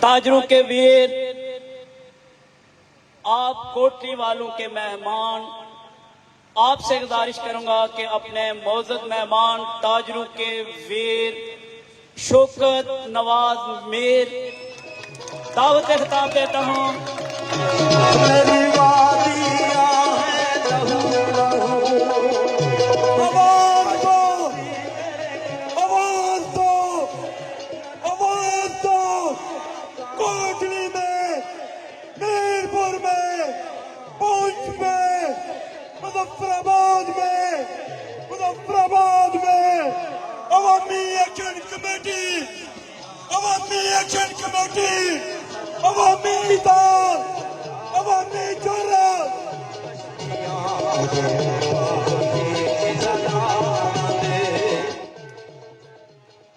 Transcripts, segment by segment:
ताजरों के वीर, आप कोटरी वालों के मेहमान, आपसे गुजारिश करूंगा कि अपने मौजूद मेहमान ताजरों के वीर शौकत नवाज मीर दावत खिताब देता हूँ। कोटली में, मीरपुर में, पुंछ में, मुजफ्फराबाद में अवामी एक्शन कमेटी, अवामी इताद, अवामी जुर्रत।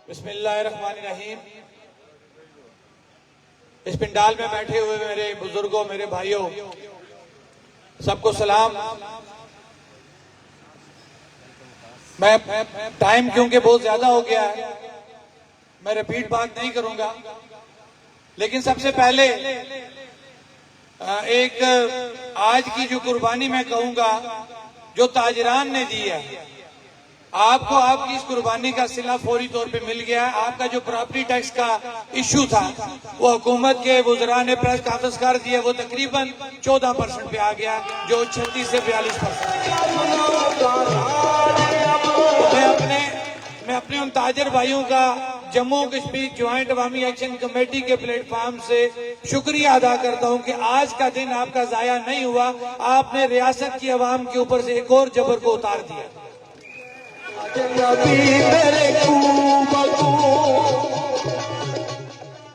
बिस्मिल्लाहिर्रहमानिर्रहीम। इस पिंडाल में बैठे हुए मेरे बुजुर्गों, मेरे भाइयों, सबको सलाम। मैं टाइम क्योंकि बहुत ज्यादा हो गया है, मैं रिपीट बात नहीं करूंगा, लेकिन सबसे पहले एक आज की जो कुर्बानी मैं कहूंगा जो ताजरान ने दी है, आपको आपकी इस कुर्बानी का सिला फौरी तौर पे मिल गया है। आपका जो प्रॉपर्टी टैक्स का इश्यू था वो हुकूमत के वुज़रा ने प्रेस कॉन्फ्रेंस कर दिया, वो तकरीबन 14% पे आ गया, जो 36 से 42%। मैं अपने उन ताजर भाइयों का जम्मू कश्मीर ज्वाइंट अवामी एक्शन कमेटी के प्लेटफॉर्म से शुक्रिया अदा करता हूं कि आज का दिन आपका जाया नहीं हुआ। आपने रियासत की आवाम के ऊपर से एक और जबर को उतार दिया।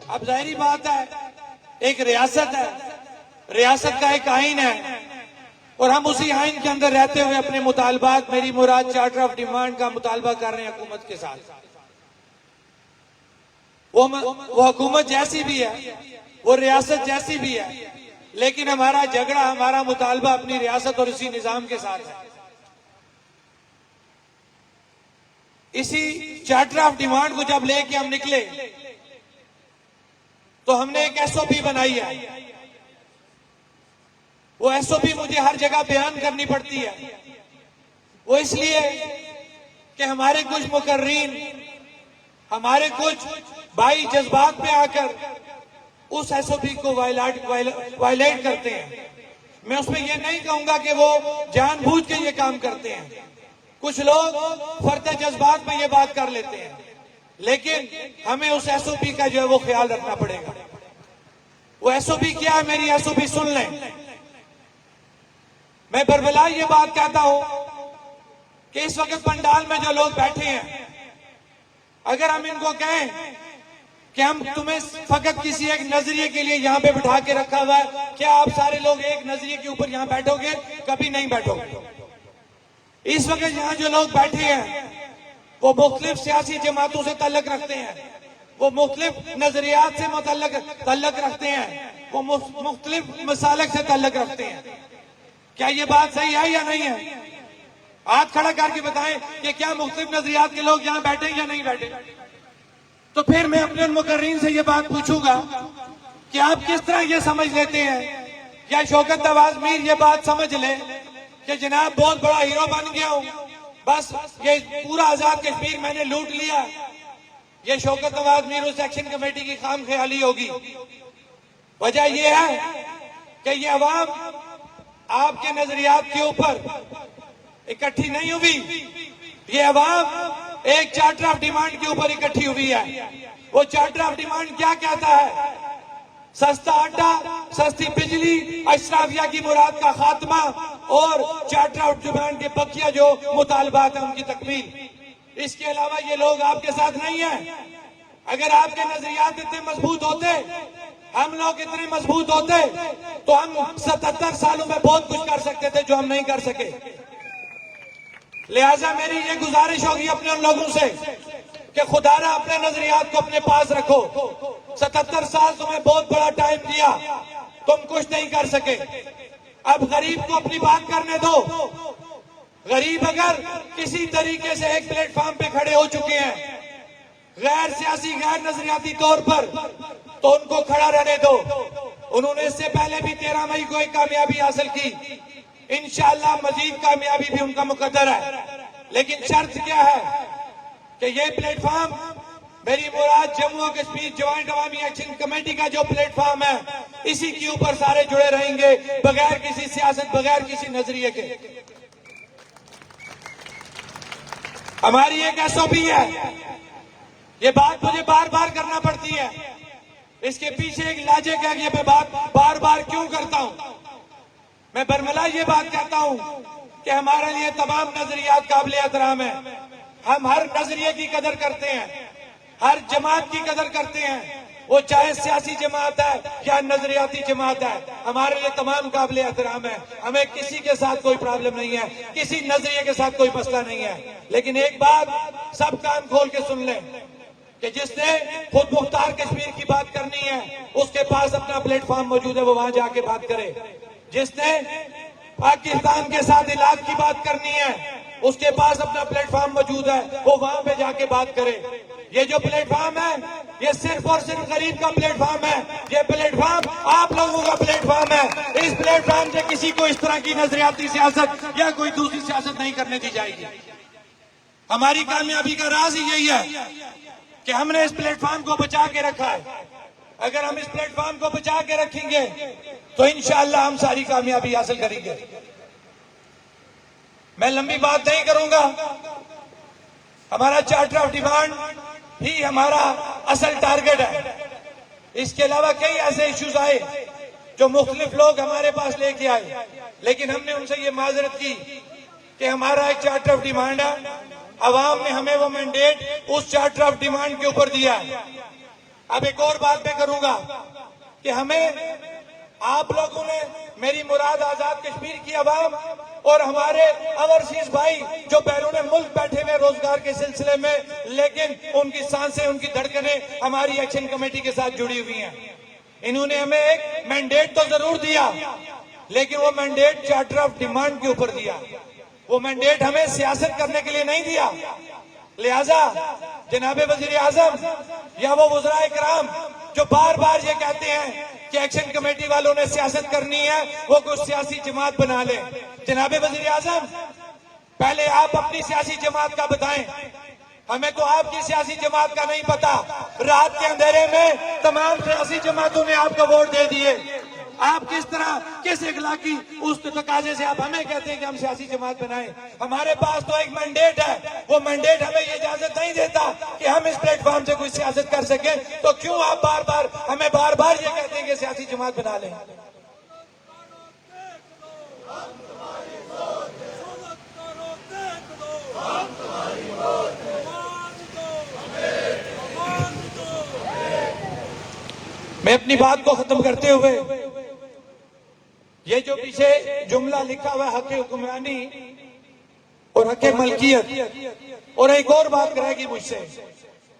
अब जाहिर बात है, एक रियासत है, रियासत का एक आइन है, और हम उसी आइन के अंदर रहते हुए अपने मुतालबात, मेरी मुराद चार्टर ऑफ डिमांड का मुतालबा कर रहे हैं हुकूमत के साथ। वो हुकूमत जैसी भी है, वो रियासत जैसी भी है, लेकिन हमारा झगड़ा, हमारा मुतालबा अपनी रियासत और इसी निजाम के साथ है। इसी चार्टर ऑफ डिमांड को जब लेके हम निकले तो हमने एक एसओपी बनाई है। वो एसओपी मुझे हर जगह बयान करनी पड़ती है। वो इसलिए कि हमारे कुछ मुकर्रीन, हमारे कुछ भाई जज्बात पे आकर उस एसओपी को वायलेट करते हैं। मैं उसमें यह नहीं कहूंगा कि वो जानबूझ के ये काम करते हैं, कुछ लोग फर्द जज्बात में ये बात कर लेते हैं, लेकिन हमें उस एसओपी का जो है वो ख्याल रखना पड़ेगा। वो एसओपी क्या है, मेरी एसओपी सुन लें। मैं बरबला ये बात कहता हूं कि इस वक्त पंडाल में जो लोग बैठे हैं, अगर हम इनको कहें कि हम तुम्हें फकत किसी एक नजरिए के लिए यहाँ पे बिठा के रखा हुआ है, क्या आप सारे लोग एक नजरिए के ऊपर यहाँ बैठोगे? कभी नहीं बैठोगे। इस वक्त यहाँ जो लोग बैठे हैं वो मुख्तलिफ सियासी जमातों से ताल्लुक रखते हैं, वो मुख्तलिफ नजरियात से ताल्लुक रखते हैं, वो मुख्तलिफ मसालक से ताल्लुक रखते हैं। क्या ये बात सही है या नहीं है? हाथ खड़ा करके बताएं कि क्या मुख्तलिफ नजरियात के लोग यहाँ बैठे या नहीं बैठे। तो फिर मैं अपने मुकर्रीन से ये बात पूछूंगा कि आप किस तरह ये समझ लेते हैं, या शौकत नवाज मीर ये बात समझ ले कि जनाब बहुत बड़ा हीरो बन गया हूं, बस ये पूरा आजाद कश्मीर मैंने लूट लिया। ये शौकत नवाज मीर उस एक्शन कमेटी की खाम ख्याली होगी। वजह यह है कि ये अवाम आपके नजरियात के ऊपर इकट्ठी नहीं हुई, ये अवाम एक चार्टर ऑफ डिमांड के ऊपर इकट्ठी हुई है। वो चार्टर ऑफ डिमांड क्या कहता है? सस्ता आटा, सस्ती बिजली, अशराफिया की मुराद का खात्मा और चार्टर ऑफ डिमांड के बकिया जो मुतालबात है उनकी तकमील। इसके अलावा ये लोग आपके साथ नहीं है। अगर आपके नजरियात इतने मजबूत होते, हम लोग इतने मजबूत होते, तो हम 77 सालों में बहुत कुछ कर सकते थे जो हम नहीं कर सके। लिहाजा मेरी ये गुजारिश होगी अपने उन लोगों से कि खुदारा अपने नजरियात को अपने पास रखो। 77 साल तुम्हें बहुत बड़ा टाइम दिया, तुम कुछ नहीं कर सके। अब गरीब को अपनी बात करने दो। गरीब अगर किसी तरीके से एक प्लेटफॉर्म पे खड़े हो चुके हैं गैर सियासी, गैर नजरियाती तौर पर, तो उनको खड़ा रहने दो। उन्होंने इससे पहले भी 13 मई को एक कामयाबी हासिल की, इंशाअल्लाह मजीद कामयाबी भी उनका मुकद्दर है। लेकिन शर्त क्या है कि ये प्लेटफॉर्म मेरी मुराद जम्मू कश्मीर ज्वाइंट अवामी एक्शन कमेटी का जो प्लेटफॉर्म है, इसी के ऊपर सारे जुड़े रहेंगे, बगैर किसी सियासत, बगैर किसी नजरिए के। हमारी एक एसओपी है, ये बात मुझे बार बार करना पड़ती है। इसके पीछे एक लॉजिक है कि मैं बात बार बार क्यों करता हूं। मैं बरमला ये बात कहता हूं कि हमारे लिए तमाम नजरियात काबिल एहतराम है। हम हर नजरिए की कदर करते हैं, हर जमात की कदर करते हैं, वो चाहे सियासी जमात है या नजरियाती जमात है, हमारे लिए तमाम काबिल एहतराम है। हमें किसी के साथ कोई प्रॉब्लम नहीं है, किसी नजरिए के साथ कोई मसला नहीं है। लेकिन एक बात सब कान खोल के सुन लें कि जिसने खुद मुख्तार कश्मीर की बात करनी है, उसके पास अपना प्लेटफॉर्म मौजूद है, वो वहां जाके बात करे। जिसने पाकिस्तान के साथ इलाज की बात करनी है, उसके पास अपना प्लेटफॉर्म मौजूद है, वो वहां पे जाके बात करे। ये जो प्लेटफॉर्म है, ये सिर्फ और सिर्फ गरीब का प्लेटफॉर्म है। ये प्लेटफॉर्म आप लोगों का प्लेटफॉर्म है। इस प्लेटफॉर्म से किसी को इस तरह की नजरियाती सियासत या कोई दूसरी सियासत नहीं करने दी जाएगी। हमारी कामयाबी का राज ही यही है कि हमने इस प्लेटफॉर्म को बचा के रखा है। अगर हम इस प्लेटफॉर्म को बचा के रखेंगे तो इंशाअल्लाह हम सारी कामयाबी हासिल करेंगे। मैं लंबी बात नहीं करूंगा। हमारा चार्टर ऑफ डिमांड ही हमारा असल टारगेट है। इसके अलावा कई ऐसे इश्यूज आए जो मुख्तलिफ लोग हमारे पास लेके आए, लेकिन हमने उनसे ये माजरत की कि हमारा एक चार्टर ऑफ डिमांड है, अवाम ने हमें वो मैंडेट उस चार्टर ऑफ डिमांड के ऊपर दिया है। अब एक और बात मैं करूंगा कि हमें आप लोगों ने, मेरी मुराद आजाद कश्मीर की अवाम और हमारे ओवरसीज भाई जो बैरून मुल्क बैठे हुए रोजगार के सिलसिले में, लेकिन उनकी सांसें, उनकी धड़कनें हमारी एक्शन कमेटी के साथ जुड़ी हुई हैं। इन्होंने हमें एक मैंडेट तो जरूर दिया, लेकिन वो मैंडेट चार्टर ऑफ डिमांड के ऊपर दिया। वो मैंडेट हमें सियासत करने के लिए नहीं दिया। लिहाजा जनाबे वजीर आजम या वो वज़राए किराम जो बार बार ये कहते हैं कि एक्शन कमेटी वालों ने सियासत करनी है, वो कुछ सियासी जमात बना ले। जनाबे वजीर आजम, पहले आप अपनी सियासी जमात का बताएं। हमें तो आपकी सियासी जमात का नहीं पता। रात के अंधेरे में तमाम सियासी जमातों ने आपका वोट दे दिए। आप किस तरह, किस इखलाकी उस तकाजे से आप हमें कहते हैं कि हम सियासी जमात बनाएं? हमारे पास तो एक मैंडेट है। वो मैंडेट हमें ये इजाजत नहीं देता कि हम इस प्लेटफॉर्म से कोई सियासत कर सके। तो क्यों आप बार बार हमें बार बार ये कहते हैं कि सियासी जमात बना लें? मैं अपनी बात को खत्म करते हुए, ये जो पीछे जुमला लिखा हुआ हक हुक्मरानी और हक मलकियत, और एक और बात करेगी मुझसे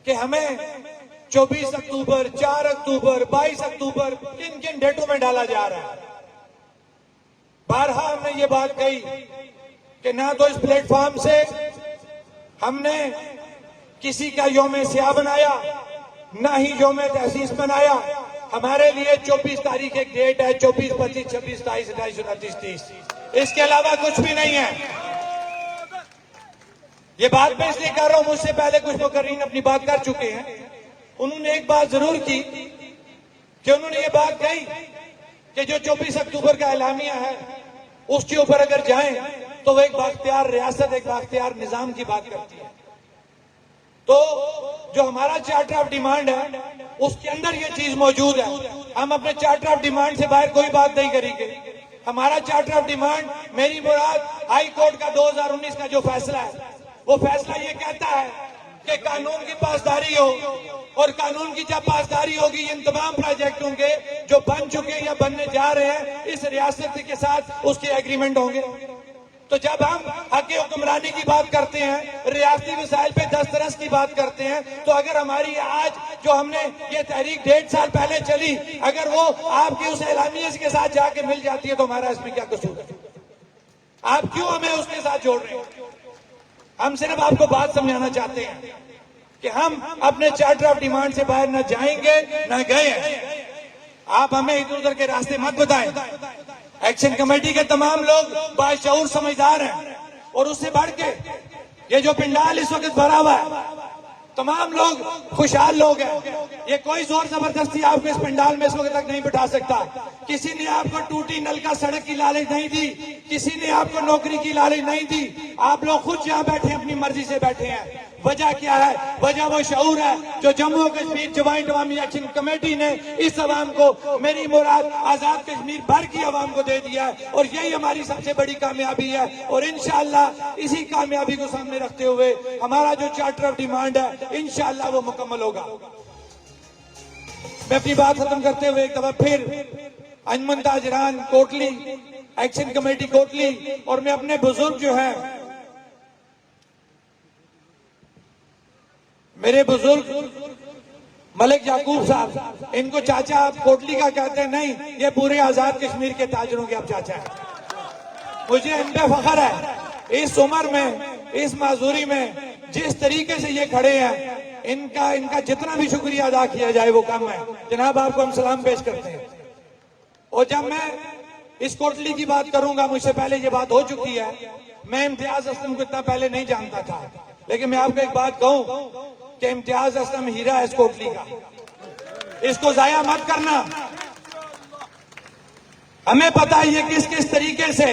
कि हमें 24 अक्टूबर, 4 अक्टूबर, 22 अक्टूबर किन किन डेटों में डाला जा रहा है। बारहा हमने ये बात कही कि ना तो इस प्लेटफॉर्म से हमने किसी का यौम सियाह बनाया, ना ही यौम तहसीस बनाया। हमारे लिए 24 तारीख एक डेट है, 24, 25, 26, 27, 28, 29, 30। इसके अलावा कुछ भी नहीं है। ये बात मैं इसलिए कर रहा हूं, मुझसे पहले कुछ मुकर्रीन अपनी बात कर चुके हैं। उन्होंने एक बात जरूर की कि उन्होंने ये बात कही कि जो 24 अक्टूबर का एलामिया है, उसके ऊपर अगर जाएं तो वो एक बाख्तियार रियासत, एक बाख्तियार निजाम की बात करती है। तो जो हमारा चार्टर ऑफ डिमांड है, उसके अंदर ये चीज मौजूद है। हम अपने चार्टर ऑफ डिमांड से बाहर कोई बात नहीं करेंगे। हमारा चार्टर ऑफ डिमांड, मेरी मुराद हाई कोर्ट का 2019 का जो फैसला है, वो फैसला ये कहता है कि कानून की पासदारी हो, और कानून की जब पासदारी होगी, इन तमाम प्रोजेक्ट होंगे जो बन चुके या बनने जा रहे हैं, इस रियासत के साथ उसके एग्रीमेंट होंगे। तो जब हम हक हुक्मरानी की बात करते हैं, रियासती वसाइल पे दस्तरस की बात करते हैं, तो अगर हमारी आज जो हमने ये तहरीक 1.5 साल पहले चली, अगर वो आपकी उस एलामिया के साथ जाके मिल जाती है, तो हमारा इसमें क्या कसूर है? आप क्यों हमें उसके साथ जोड़ रहे हैं? हम सिर्फ आपको बात समझाना चाहते हैं कि हम अपने चार्टर ऑफ डिमांड से बाहर न जाएंगे, न गए हैं। आप हमें इधर उधर के रास्ते मत बताएं। एक्शन कमेटी के तमाम लोग बाशऊर समझदार हैं, और उससे बढ़ के ये जो पंडाल इस वक्त भरा हुआ है, तमाम लोग खुशहाल लोग हैं। ये कोई जोर जबरदस्ती आपको इस पंडाल में इस वक्त तक नहीं बिठा सकता। किसी ने आपको टूटी नल का सड़क की लालच नहीं दी, किसी ने आपको नौकरी की लालच नहीं दी। आप लोग खुद यहाँ बैठे हैं, अपनी मर्जी से बैठे हैं। वजह क्या है? वजह वो शऊर है जो जम्मू कश्मीर ज्वाइंट अवामी एक्शन कमेटी ने इस अवाम को, मेरी मुराद आजाद कश्मीर भर की अवाम को दे दिया है, और यही हमारी सबसे बड़ी कामयाबी है। और इंशाअल्लाह इसी कामयाबी को सामने रखते हुए हमारा जो चार्टर ऑफ डिमांड है इंशाअल्लाह वो मुकम्मल होगा। मैं अपनी बात खत्म करते हुए एक दफा फिर अंजुमन ताजरान कोटली, एक्शन कमेटी कोटली, और मैं अपने बुजुर्ग जो है, मेरे बुजुर्ग मलिक याकूब साहब, इनको चाचा आप कोटली का कहते हैं, नहीं, ये पूरे आजाद कश्मीर के ताजरों के आप चाचा हैं। मुझे इन पे फख्र है। इस उम्र में, इस माजूरी में जिस तरीके से ये खड़े हैं, इनका जितना भी शुक्रिया अदा किया जाए वो कम है। जनाब, आपको हम सलाम पेश करते हैं। और जब मैं इस कोटली की बात करूंगा, मुझसे पहले ये बात हो चुकी है, मैं इम्तियाज असलम को इतना पहले नहीं जानता था, लेकिन मैं आपको एक बात कहूं कि इम्तियाज असलम हीरा है इस कोटली का, इसको जाया मत करना। हमें पता है ये किस किस तरीके से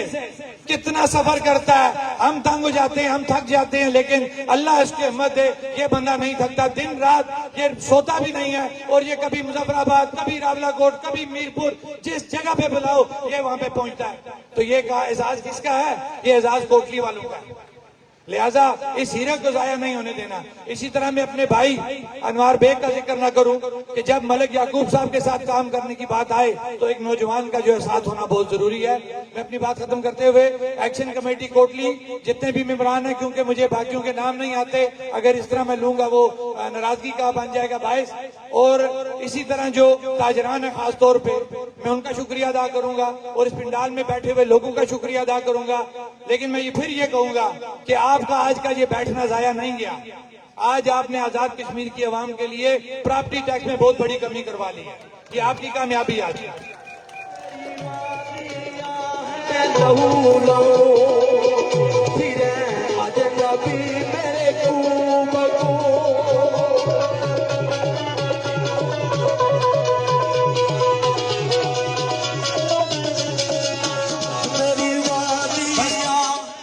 कितना सफर करता है। हम तंग हो जाते हैं, हम थक जाते हैं, लेकिन अल्लाह इसकी हिम्मत दे, ये बंदा नहीं थकता। दिन रात ये सोता भी नहीं है, और ये कभी मुजफ्फराबाद, कभी रावलाकोट, कभी मीरपुर, जिस जगह पे बुलाओ ये वहां पे पहुंचता है। तो ये का एजाज किसका है? ये एजाज कोटली वालों का है। लिहाजा इस हीरे को जाया नहीं होने देना। इसी तरह मैं अपने भाई अनवार बेग का जिक्र ना करूं कि जब मलिक याकूब साहब के साथ काम करने की बात आए तो एक नौजवान का जो है साथ होना बहुत जरूरी है। मैं अपनी बात खत्म करते हुए एक्शन कमेटी कोटली जितने भी मेंबरान हैं, क्योंकि मुझे बाकियों के नाम नहीं आते, अगर इस तरह मैं लूंगा वो नाराजगी का बन जाएगा बायस। और इसी तरह जो ताजरान है खास तौर पे मैं उनका शुक्रिया अदा करूंगा, और इस पंडाल में बैठे हुए लोगों का शुक्रिया अदा करूंगा। लेकिन मैं फिर ये कहूंगा कि आपका आज का ये बैठना जाया नहीं गया। आज आपने आजाद कश्मीर की आवाम के लिए प्रॉपर्टी टैक्स में बहुत बड़ी कमी करवा ली है। ये आपकी कामयाबी आज है।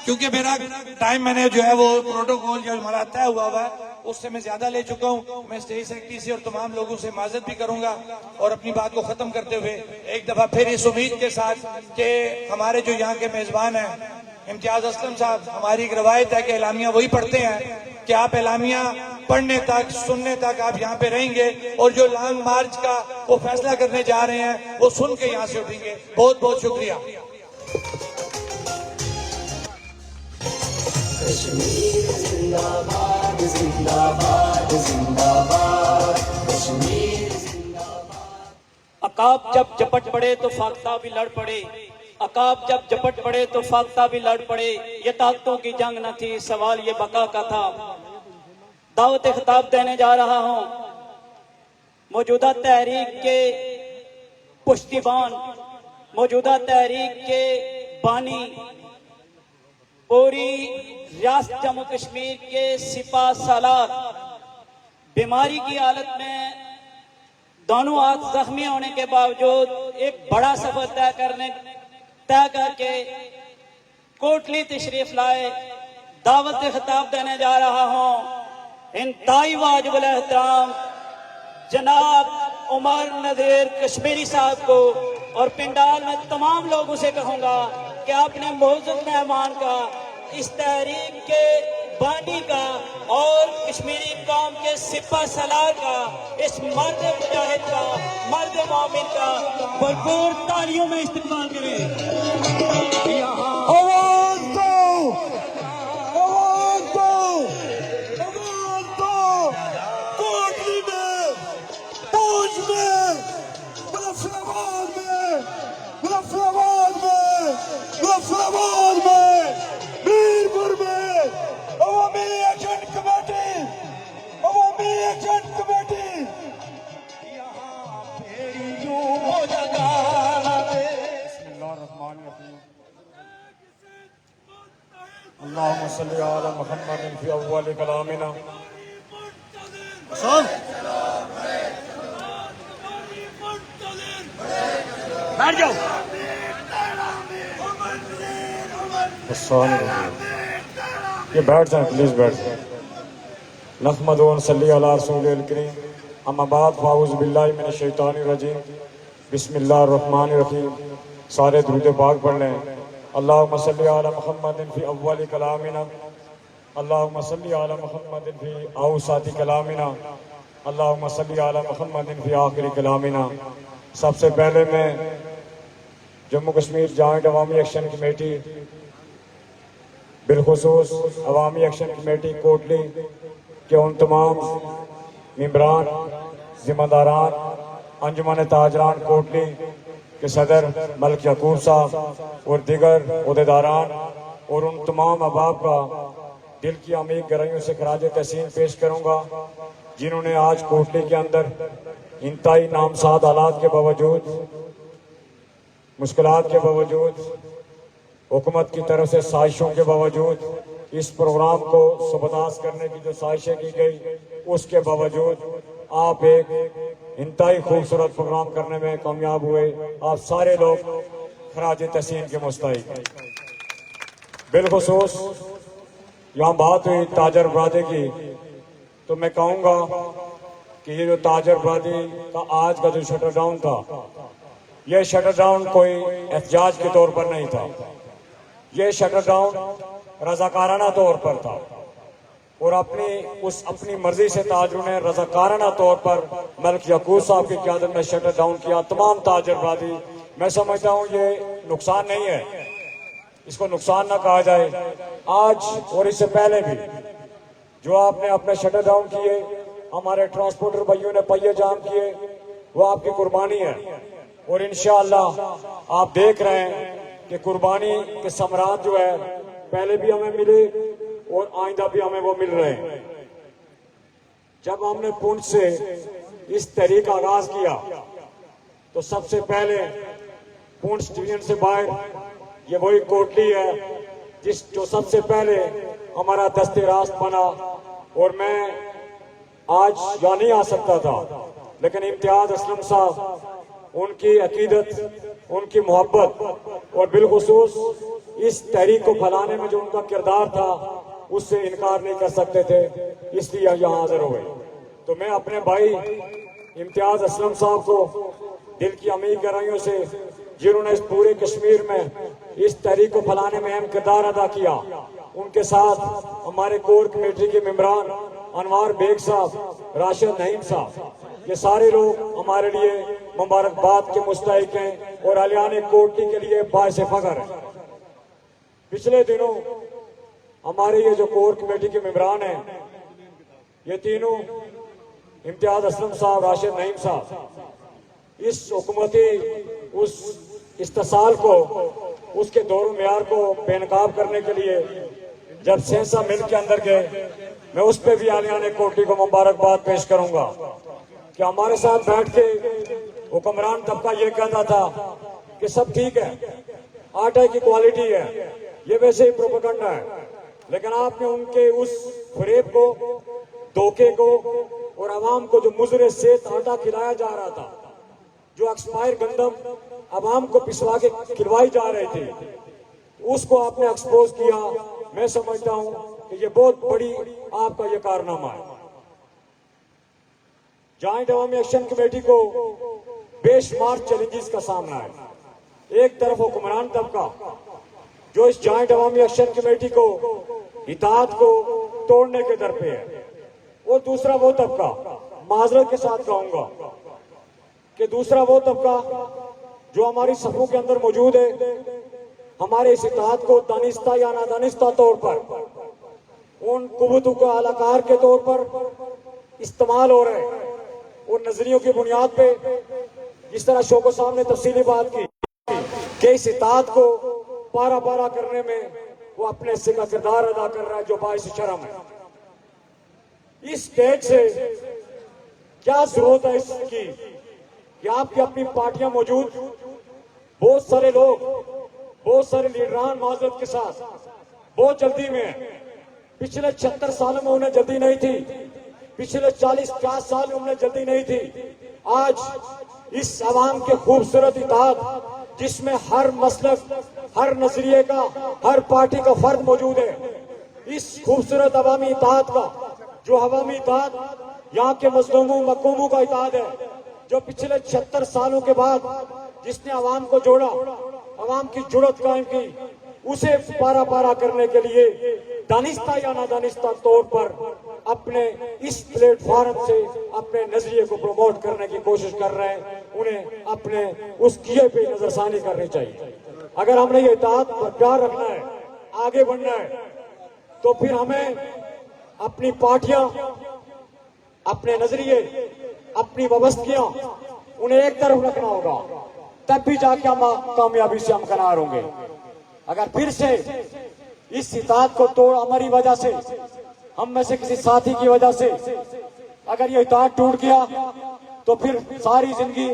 क्योंकि मेरा टाइम मैंने जो है वो प्रोटोकॉल जो हमारा तय हुआ है उससे मैं ज्यादा ले चुका हूं। मैं स्टेज सेक्रेटरी से और तमाम लोगों से माजरत भी करूंगा, और अपनी बात को खत्म करते हुए एक दफा फिर इस उम्मीद के साथ कि हमारे जो यहाँ के मेजबान हैं इम्तियाज असलम साहब, हमारी एक रवायत है कि एलामिया वही पढ़ते हैं कि आप एलामिया पढ़ने तक, सुनने तक आप यहाँ पे रहेंगे, और जो लॉन्ग मार्च का वो फैसला करने जा रहे हैं वो सुन के यहाँ से उठेंगे। बहुत बहुत शुक्रिया। कश्मीर जिंदाबाद, जिंदाबाद, जिंदाबाद, कश्मीर जिंदाबाद। अकाब जब झपट पड़े तो फाख्ता भी लड़ पड़े, अकाब जब झपट पड़े तो फाख्ता भी लड़ पड़े। ये ताकतों की जंग न थी, सवाल ये बका का था। दावत खिताब देने जा रहा हूं मौजूदा तहरीक के पुश्तिबान, मौजूदा तहरीक के बानी, पूरी रियासत जम्मू कश्मीर के सिपा सालार, बीमारी की हालत में दोनों हाथ जख्मी होने के बावजूद एक बड़ा सफर तय करके कोटली तशरीफ लाए। दावत खिताब देने जा रहा हूं इंतहाई वाजिबुल एहतराम जनाब उमर नज़ीर कश्मीरी साहब को, और पिंडाल में तमाम लोगों से कहूंगा कि आपने मौजूद मेहमान का, इस तहरीक के बानी का और कश्मीरी कौम के सिपा सलार का, इस मर्द मुजाहिद का, मर्द मोमिन का भरपूर तालियों में इस्तेमाल करें। आवाज दो, आवाज दो, आवाज दो। कोटली में, पूंछ में, मुजफ्फराबाद में, मुजफ्फराबाद में, मुजफ्फराबाद में, मीरपुर में अवामी एक्शन कमेटी, अवामी एक्शन कमेटी। यहाँ भेड़ियों अल्लाहुम्मा सल्ली अला मुहम्मदिन फी अव्वल कलामिना। बैठ जाओ। ये बैठ जाए, प्लीज बैठ जाए। नहमदु व नसल्ली अला रसूलिल करीम, अम्मा बाद फाऊज़ बिल्लाहि मिनश शैतानिर रजीम, बिस्मिल्लाहिर रहमानिर रहीम। सारे दुरूद पाक पढ़ लें। अल्लाहुम्मा सल्ली अला मुहम्मदिन फी अव्वल कलामिना, अल्लाहुम्मा सल्ली अला मुहम्मदिन फी औसाति कलामिना, अल्लाहुम्मा सल्ली अला मुहम्मदिन फी आखिरी कलामिना। सबसे पहले मैं जम्मू कश्मीर जॉइंट अवामी एक्शन कमेटी, बिलखुसूस अवामी एक्शन कमेटी कोटली के उन तमाम मेंबरान, जिम्मेदारान, अंजुमन ताजरान कोटली के सदर मलिक यकूब साहब और दीगर अहदेदारान और उन तमाम अहबाब का दिल की अमीर गहराइयों से खराज तहसीन पेश करूंगा, जिन्होंने आज कोटली के अंदर इंतहाई नामसाद हालात के बावजूद, मुश्किलात के बावजूद, हुकूमत की तरफ से साजिशों के बावजूद, इस प्रोग्राम को सुबदास करने की जो साजिशें की गई उसके बावजूद आप एक इंतहाई खूबसूरत प्रोग्राम करने में कामयाब हुए। आप सारे लोग खराज तहसीन के मुस्तहिक। बिलखुसूस यहाँ बात हुई ताजर बरादरी की, तो मैं कहूँगा कि ये जो ताजर बरादरी का आज का जो शटर डाउन था, यह शटर डाउन कोई एहतजाज के तौर पर नहीं था। ये शटर डाउन रजाकाराना तौर पर था और अपनी मर्जी से ताजरों ने रजाकाराना तौर पर मलिक यकूब साहब की क़यादत में शटर डाउन किया। तमाम ताजर बरादरी, मैं समझता हूँ ये नुकसान नहीं है, इसको नुकसान ना कहा जाए। आज और इससे पहले भी जो आपने अपने शटर डाउन किए, हमारे ट्रांसपोर्टर भाइयों ने पहिए जाम किए, वो आपकी कुर्बानी है और इंशाअल्लाह आप देख रहे हैं कि कुर्बानी के समरात जो है पहले भी हमें मिले और आइंदा भी हमें वो मिल रहे हैं। जब हमने पुंछ से इस तहरीक का आगाज किया तो सबसे पहले पुंछ डिवीजन से बाहर ये वही कोटली है जो सबसे पहले हमारा दस्ते रास्त बना। और मैं आज यहाँ नहीं आ सकता था, लेकिन इम्तियाज असलम साहब, उनकी अकीदत, उनकी मोहब्बत और बिलखुसूस इस तहरीक को फैलाने में जो उनका किरदार था उससे इनकार नहीं कर सकते थे, इसलिए यहाँ हाजिर हुए। तो मैं अपने भाई इम्तियाज असलम साहब को दिल की अमीर गहराइयों से, जिन्होंने इस पूरे कश्मीर में इस तहरीक को फैलाने में अहम किरदार अदा किया, उनके साथ हमारे कोर कमेटी के मेंबरान अनवार बेग साहब, राशिद नईम साहब, ये सारे लोग हमारे लिए मुबारकबाद के मुस्तहिक हैं और अलियान कोटली के लिए बाइस फख्र हैं। पिछले दिनों हमारे ये जो कोर कमेटी के मेंबरान हैं, ये तीनों इम्तियाज असलम साहब, राशिद नईम साहब, इस हुकूमती उस इस्तेसाल को, उसके दौर मेयार को बेनकाब करने के लिए जब सेंसा मिल के अंदर गए, मैं उस पर भी आलियान कोटली को मुबारकबाद पेश करूंगा कि हमारे साथ बैठ के हुक्मरान तबका ये कहता था कि सब ठीक है, आटे की क्वालिटी है, ये वैसे ही प्रोपेगेंडा है, लेकिन आपने उनके उस फरेब को, धोखे को और आवाम को जो मुजरे सेहत आटा खिलाया जा रहा था, जो एक्सपायर गंदम आवाम को पिसवा के खिलवाई जा रही थी, उसको आपने एक्सपोज किया। मैं समझता हूं कि ये बहुत बड़ी आपका ये कारनामा है। जॉइंट अवामी एक्शन कमेटी को बेशुमार चैलेंजेस का सामना है। एक तरफ हुक्मरान तबका जो इस जॉइंट अवामी एक्शन कमेटी को, इताअत को तोड़ने के दर पे है, और दूसरा वो तबका, माजरत के साथ कहूंगा कि दूसरा वो तबका जो हमारी सफों के अंदर मौजूद है, हमारे इस इत्तेहाद को दानिस्ता या नादानिस्ता तौर पर, उन कुव्वतों के आलाकार के तौर पर इस्तेमाल हो रहे हैं और नजरियों की बुनियाद पे, जिस तरह शोको साहब ने तफसीली बात की कि इस इत्तेहाद को पारा पारा करने में वो अपने हिस्से का किरदार अदा कर रहा है, जो बाइस शर्म है। इस स्टेज से क्या जरूरत है इसकी कि आपकी अपनी पार्टियां मौजूद, बहुत सारे लोग, बहुत सारे लीडरान माजरत के साथ, बहुत जल्दी में है। पिछले 76 सालों में उन्हें जल्दी नहीं थी, पिछले 40-50 साल में उन्हें जल्दी नहीं थी। आज इस आवाम के खूबसूरत इत्तेहाद जिसमें हर मसलक, हर नजरिए का, हर पार्टी का फर्द मौजूद है, इस खूबसूरत अवामी इत्तेहाद का, जो अवामी इत्तेहाद यहाँ के मजलूमों मकूमों का इत्तेहाद है, जो पिछले 76 सालों के बाद जिसने अवाम को जोड़ा, अवाम की जुड़त कायम की, उसे पारा पारा करने के लिए दानिस्ता या नादानिस्ता तौर पर अपने इस प्लेटफॉर्म से अपने नजरिए को प्रमोट करने की कोशिश कर रहे हैं। उन्हें अपने उस किए पे नजरसानी करनी चाहिए। अगर हमने ये इत्तेहाद बरकरार रखना है, आगे बढ़ना है, तो फिर हमें अपनी पार्टियां, अपने नजरिए, अपनी व्यवस्थियां, उन्हें एक तरफ रखना होगा, तब भी जाके हम कामयाबी से हमकनार होंगे। अगर फिर से इस इत्तेहाद को तोड़, हमारी वजह से, हम में से किसी साथी की वजह से अगर ये इत्तेहाद टूट गया, तो फिर सारी जिंदगी,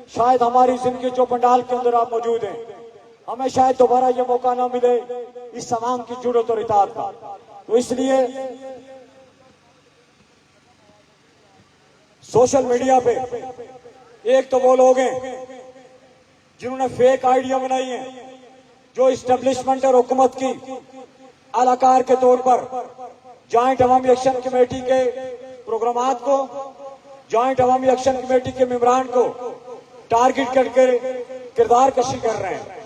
शायद हमारी जिंदगी जो पंडाल के अंदर आप मौजूद हैं, हमें शायद दोबारा ये मौका ना मिले इस तमाम की जुड़त और इत्तेहाद का। तो इसलिए सोशल मीडिया पे एक तो वो लोग हैं जिन्होंने फेक आइडिया बनाई है, जो इस्टेब्लिशमेंट और हुकूमत की अलाकार के तौर पर जॉइंट अवामी एक्शन कमेटी के प्रोग्रामात को, जॉइंट अवामी एक्शन कमेटी के मेंबरान को टारगेट करके किरदार कशी कर रहे हैं,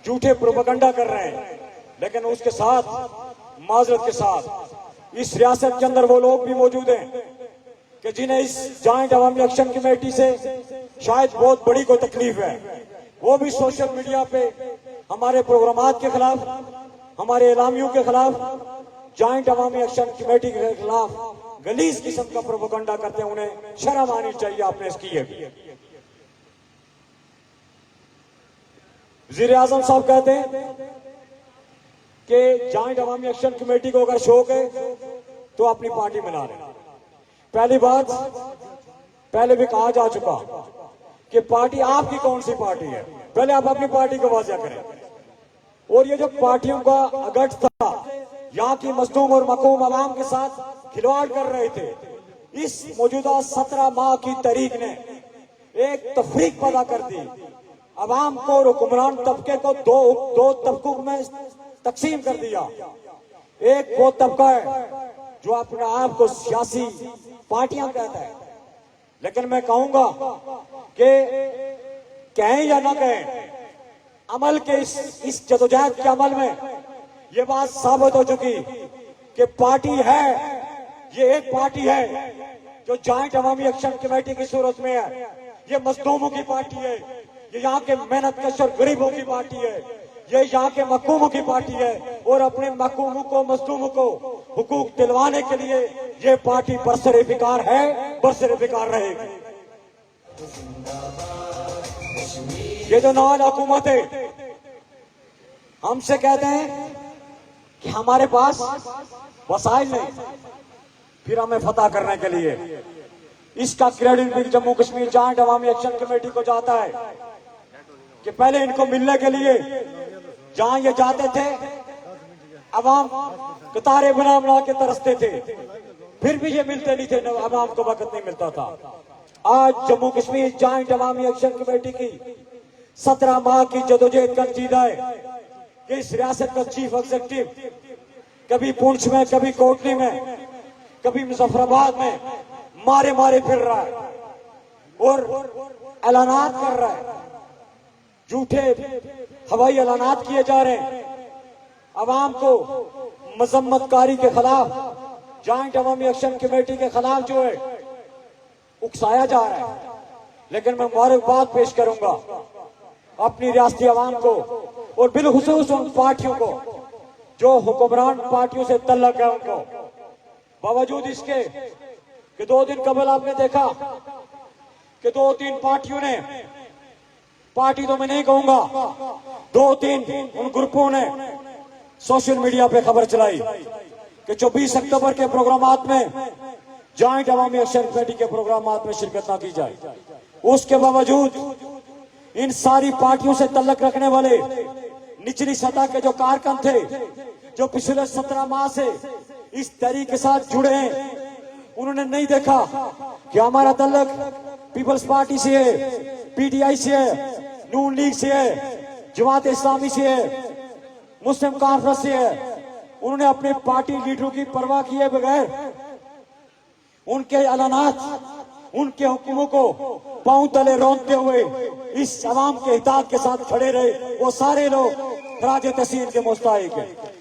झूठे प्रोपेगेंडा कर रहे हैं। लेकिन उसके साथ, माजरत के साथ, इस रियासत के अंदर वो लोग भी मौजूद हैं कि जिन्हें इस जॉइंट अवामी एक्शन कमेटी से शायद बहुत बड़ी कोई तकलीफ है। वो भी सोशल मीडिया पे हमारे प्रोग्रामात के खिलाफ, हमारे एलामियों के खिलाफ, जॉइंट अवामी एक्शन कमेटी के खिलाफ गलीज किस्म का प्रोपेगेंडा करते हैं। उन्हें शर्म आनी चाहिए। आपने इसकी है वज़ीर आज़म साहब कहते हैं कि जॉइंट अवामी एक्शन कमेटी को अगर शौक है तो अपनी पार्टी बना लें। पहली बात, पहले भी कहा जा चुका कि पार्टी आपकी कौन सी पार्टी है, पहले आप अपनी पार्टी को वाज़ेह करें। और ये जो पार्टियों का अगट था, यहाँ की मजलूम और मकूम अवाम के साथ खिलवाड़ कर रहे थे, इस मौजूदा 17 माह की तहरीक ने एक तफरीक पैदा कर दी। अवाम को और हुक्मरान तबके को दो तबकों में तकसीम कर दिया। एक वो तबका है जो अपने आप को सियासी पार्टियां कहता है, लेकिन मैं कहूंगा कि कहें या ना कहें, अमल के इस जदोजहद के अमल में ये बात साबित हो चुकी कि पार्टी है, ये एक पार्टी है जो जॉइंट अवामी एक्शन कमेटी की सूरत में है। ये मजलूमों की पार्टी है, ये यहाँ के मेहनत कश और गरीबों की पार्टी है, ये यहाँ के मकूमों की पार्टी है। और अपने मकूमों को, मजलूमों को हुकूक दिलवाने के लिए ये पार्टी बरसरे फिकार है, बरसरे फिकार रहेगी। ये जो नवाज हुकूमत है, हमसे कहते हैं कि हमारे पास वसाइल नहीं, फिर हमें फतह करने के लिए इसका क्रेडिट भी जम्मू कश्मीर जॉइंट अवामी एक्शन कमेटी को जाता है कि पहले इनको मिलने के लिए जहां ये जाते थे, अवाम कतारे बना बना के तरसते थे, फिर भी ये मिलते नहीं थे, अवाम को वक्त नहीं मिलता था। आज जम्मू कश्मीर जॉइंट अवामी एक्शन कमेटी की 17 माह की जदोजहद का नतीजा है कि इस रियासत का चीफ एग्जीक्यूटिव कभी पुंछ में, कभी कोटली में, कभी मुजफ्फराबाद में मारे मारे फिर रहा है और ऐलानात कर रहा है, झूठे हवाई ऐलानात किए जा रहे हैं। अवाम को मजम्मतकारी के खिलाफ, जॉइंट अवामी एक्शन कमेटी के खिलाफ जो है उकसाया जा रहा है। लेकिन मैं मुबारकबाद पेश करूंगा अपनी रियासती अवाम को और बिलखुसूस उन पार्टियों को जो हुक्मरान पार्टियों से तल्लक है उनको, बावजूद इसके कि 2 दिन कबल आपने देखा कि 2-3 पार्टियों ने, पार्टी तो मैं नहीं कहूंगा, 2-3 उन ग्रुपों ने सोशल मीडिया पे खबर चलाई कि 24 अक्टूबर के प्रोग्रामात में, जॉइंट अवामी एक्शन कमेटी के प्रोग्रामात में शिरकत ना की जाए। उसके बावजूद इन सारी पार्टियों से तल्लक रखने वाले निचली सतह के जो कारकुन थे, जो पिछले 17 माह से इस तहरीक के साथ जुड़े हैं, उन्होंने नहीं देखा कि हमारा तल्लक पीपल्स पार्टी से है, पीटीआई से है, नून लीग से है, जमात इस्लामी से है, मुस्लिम कॉन्फ्रेंस से है। उन्होंने अपने पार्टी लीडरों की परवाह किए बगैर उनके ऐलानात, उनके हुक्मों को पांव तले रौंदते हुए इस अवाम के हितात के साथ खड़े रहे। वो सारे लोग खराज तहसीन के मुस्ताहिक हैं।